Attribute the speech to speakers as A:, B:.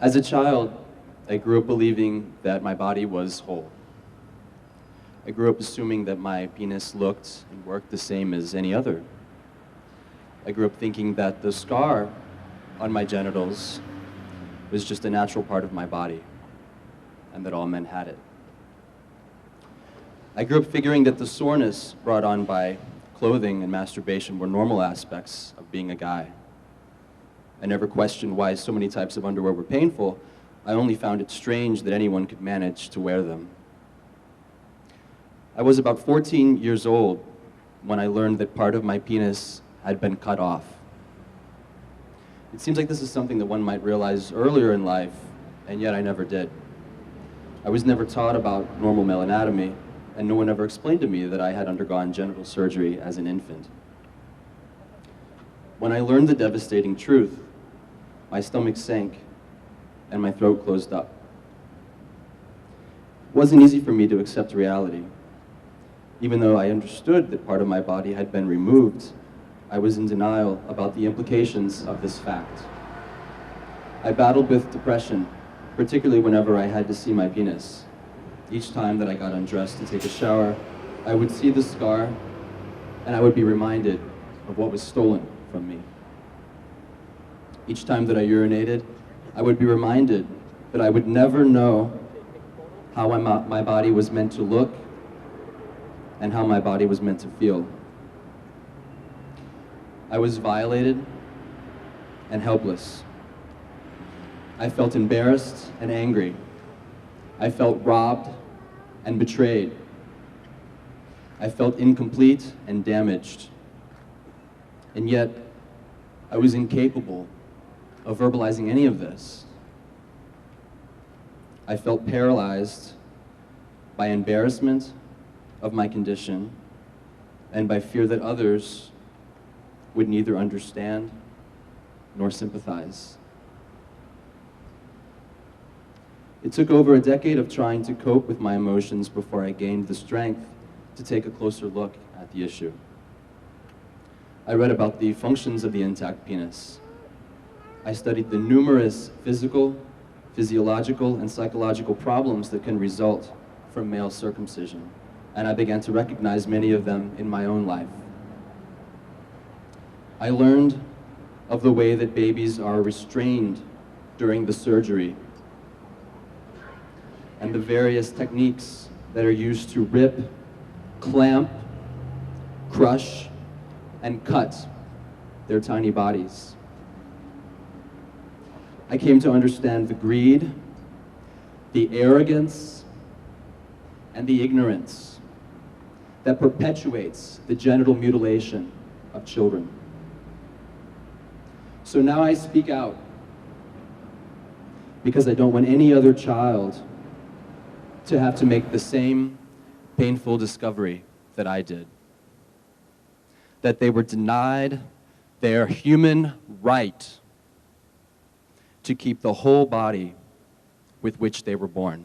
A: As a child, I grew up believing that my body was whole. I grew up assuming that my penis looked and worked the same as any other. I grew up thinking that the scar on my genitals was just a natural part of my body, and that all men had it. I grew up figuring that the soreness brought on by clothing and masturbation were normal aspects of being a guy. I never questioned why so many types of underwear were painful. I only found it strange that anyone could manage to wear them. I was about 14 years old when I learned that part of my penis had been cut off. It seems like this is something that one might realize earlier in life, and yet I never did. I was never taught about normal male anatomy, and no one ever explained to me that I had undergone genital surgery as an infant. When I learned the devastating truth, my stomach sank and my throat closed up. It wasn't easy for me to accept reality. Even though I understood that part of my body had been removed, I was in denial about the implications of this fact. I battled with depression, particularly whenever I had to see my penis. Each time that I got undressed to take a shower, I would see the scar, and I would be reminded of what was stolen from me. Each time that I urinated, I would be reminded that I would never know how my body was meant to look and how my body was meant to feel. I was violated and helpless. I felt embarrassed and angry. I felt robbed and betrayed. I felt incomplete and damaged. And yet, I was incapable of verbalizing any of this. I felt paralyzed by embarrassment of my condition and by fear that others would neither understand nor sympathize. It took over a decade of trying to cope with my emotions before I gained the strength to take a closer look at the issue. I read about the functions of the intact penis. I studied the numerous physical, physiological, and psychological problems that can result from male circumcision, and I began to recognize many of them in my own life. I learned of the way that babies are restrained during the surgery and the various techniques that are used to rip, clamp, crush, and cut their tiny bodies. I came to understand the greed, the arrogance, and the ignorance that perpetuates the genital mutilation of children. So now I speak out because I don't want any other child to have to make the same painful discovery that I did. That they were denied their human right to keep the whole body with which they were born.